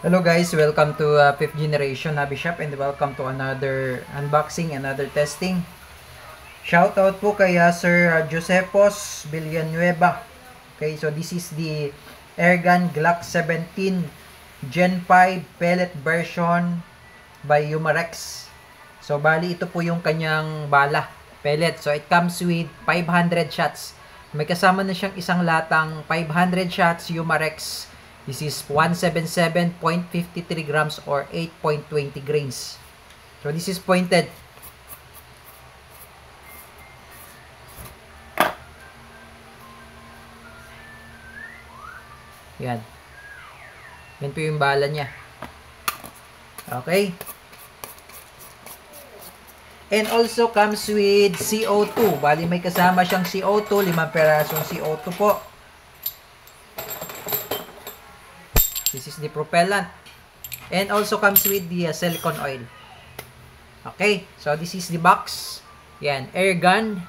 Hello guys, welcome to 5th generation Hobby Shop and welcome to another unboxing, another testing. Shoutout po kay Sir Josepos Villanueva. Okay, so this is the Airgun Glock 17 Gen 5 pellet version by Umarex. So bali ito po yung kanyang bala, pellet. So it comes with 500 shots. May kasama na siyang isang latang 500 shots Umarex. This is 177.53 grams or 8.20 grains. So this is pointed. Yan. Yan po yung bala niya. Okay. And also comes with CO2. Bali may kasama siyang CO2. 5 perasong CO2 po. This is the propellant. And also comes with the silicone oil. Okay. So this is the box. Yan. Air gun.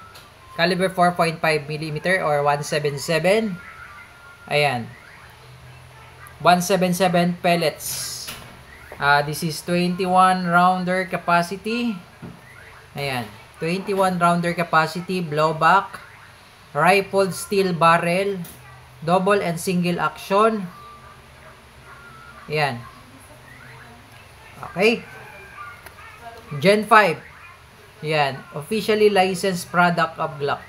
Caliber 4.5mm or 177. Ayan. 177 pellets. This is 21 rounder capacity. Ayan. 21 rounder capacity. Blowback. Rifled steel barrel. Double and single action. Ayan. Okay. Gen 5. Ayan. Officially licensed product of Glock.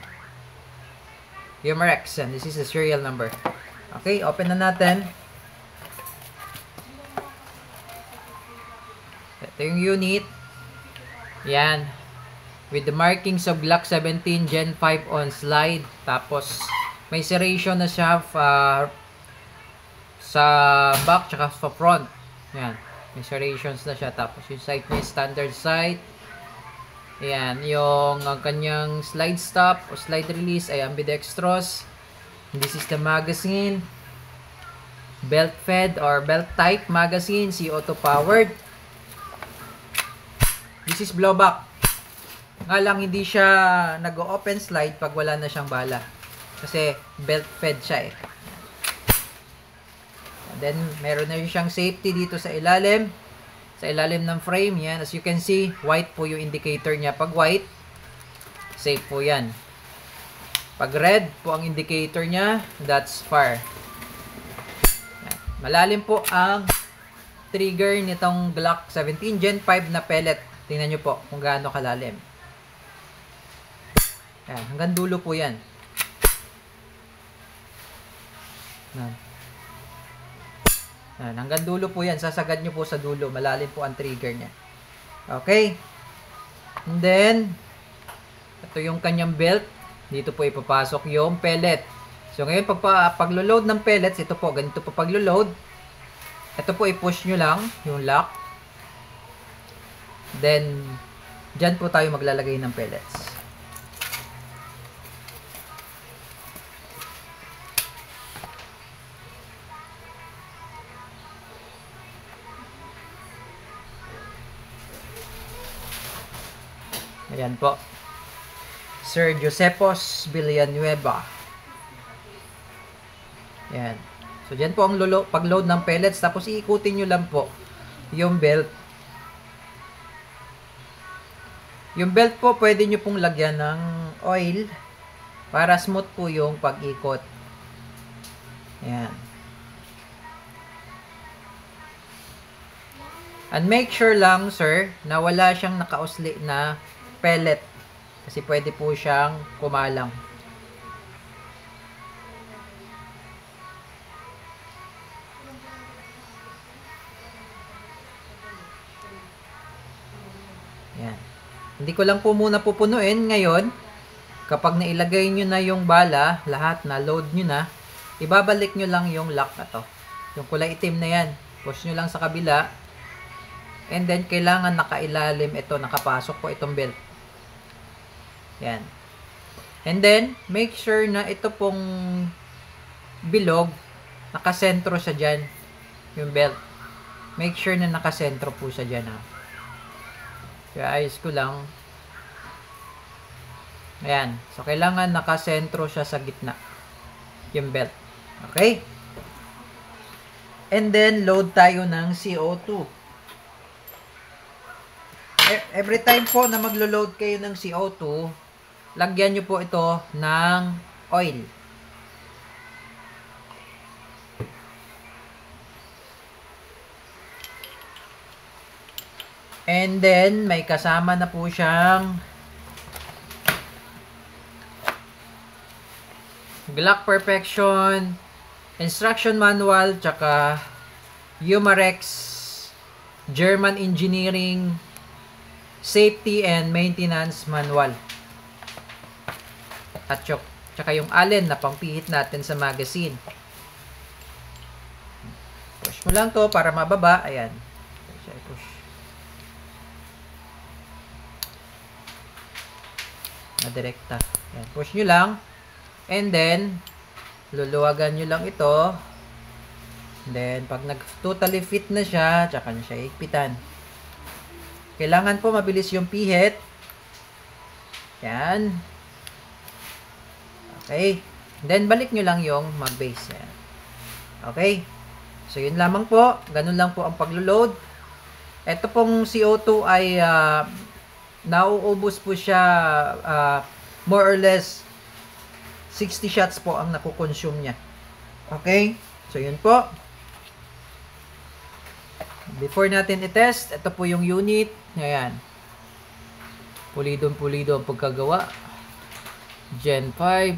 Umarex. And this is the serial number. Okay. Open na natin. Ito yung unit. Ayan. With the markings of Glock 17 Gen 5 on slide. Tapos, may serration na siya sa back tsaka sa front. Ayan. May serrations na siya. Tapos yung sight niya standard sight. Ayan. Yung kanyang slide stop o slide release ay ambidextrous. This is the magazine. Belt fed or belt type magazine. CO2 powered. This is blowback. Nga lang hindi siya nag-open slide pag wala na siyang bala. Kasi belt fed siya eh. Then, meron na rin siyang safety dito sa ilalim. Sa ilalim ng frame. Yan. As you can see, white po yung indicator niya. Pag white, safe po yan. Pag red po ang indicator niya, that's fire. Yan. Malalim po ang trigger nitong Glock 17 Gen 5 na pellet. Tingnan nyo po kung gaano kalalim. Yan. Hanggang dulo po yan. Yan. Hanggang dulo po yan. Sasagad nyo po sa dulo. Malalim po ang trigger niya. Okay. And then, ito yung kanyang belt. Dito po ipapasok yung pellet. So, ngayon, pag-load ng pellets, ito po, ganito po pag-load. Ito po, i-push nyo lang yung lock. Then, dyan po tayo maglalagay ng pellets. Ayan po. Sir Josepos Villanueva. Ayan. So, dyan po ang pag-load ng pellets. Tapos, iikutin nyo lang po yung belt. Yung belt po, pwede nyo pong lagyan ng oil para smooth po yung pag-ikot. Ayan. And make sure lang, sir, na wala siyang nakausli na pellet. Kasi pwede po siyang kumalang. Yan. Hindi ko lang po muna pupunuin ngayon. Kapag nailagay nyo na yung bala, lahat na, load nyo na, ibabalik nyo lang yung lock na to. Yung kulay itim na yan. Push nyo lang sa kabila. And then, kailangan nakailalim ito, nakapasok po itong belt. Yan. And then, make sure na ito pong bilog, nakasentro siya dyan, yung belt. Make sure na nakasentro po siya dyan, ha. Kaya ayos ko lang. Ayan. So, kailangan nakasentro siya sa gitna, yung belt. Okay? And then, load tayo ng CO2. Every time po na maglo-load kayo ng CO2, lagyan nyo po ito ng oil. And then, may kasama na po siyang Glock Perfection, Instruction Manual, tsaka Umarex, German Engineering, Safety and Maintenance Manual. At tsaka yung Allen na pampihit natin sa magazine. Push mo lang to para mababa. Ayan. Push. Direkta. Ayan. Push nyo lang. And then, luluwagan nyo lang ito. And then, pag nag-totally fit na siya, tsaka nyo siya ikpitan. Kailangan po mabilis yung pihit. Yan. Okay. Then, balik nyo lang yung mag-base. Yan. Okay. So, yun lamang po. Ganun lang po ang paglo-load. Ito pong CO2 ay nauubos po siya more or less 60 shots po ang nakukonsume niya. Okay? So, yun po. Before natin i-test, ito po yung unit. Ayan. Pulidon-pulido ang pagkagawa. Gen 5.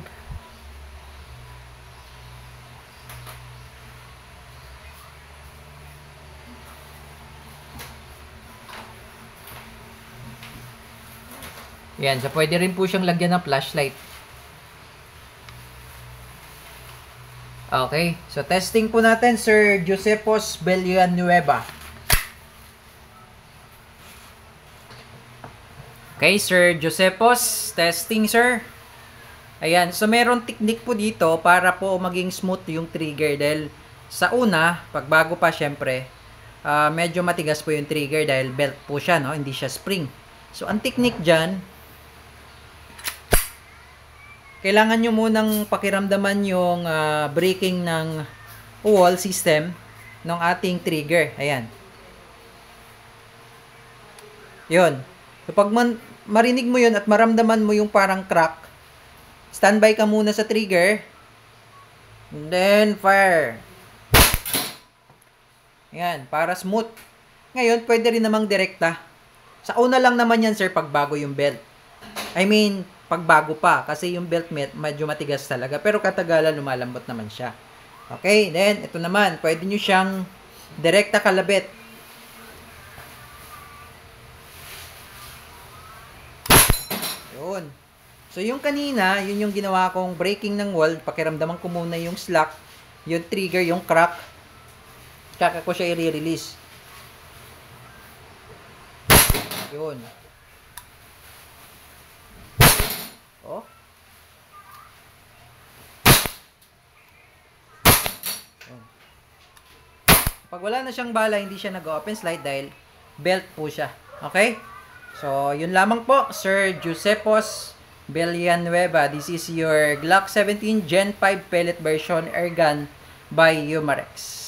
Ayan. So, pwede rin po siyang lagyan ng flashlight. Okay. So, testing po natin, Sir Josepos Villanueva. Okay, Sir Josepos. Testing, sir. Ayan. So, meron technique po dito para po maging smooth yung trigger. Dahil sa una, pagbago pa, syempre, medyo matigas po yung trigger dahil belt po siya, no? Hindi siya spring. So, ang technique dyan, kailangan nyo munang pakiramdaman yung braking ng wall system ng ating trigger. Ayan. Yun. So, pag marinig mo yun at maramdaman mo yung parang crack, standby ka muna sa trigger. And then, fire. Ayan. Para smooth. Ngayon, pwede rin namang direkta. Sa una lang naman yan, sir, pagbago yung belt. I mean, pagbago pa. Kasi yung belt medyo matigas talaga. Pero katagalan, lumalambot naman siya. Okay, then, ito naman. Pwede nyo siyang direkta kalabit. Yun. So, yung kanina, yun yung ginawa kong breaking ng wall. Pakiramdaman ko muna yung slack, yung trigger, yung crack. Tsaka ko siya i-release. Yun. Oh. Pag wala na siyang bala, hindi siya nag-open slide dahil belt po siya. Okay? So, yun lamang po, Sir Josepos Villanueva. This is your Glock 17 Gen 5 pellet version airgun by Umarex.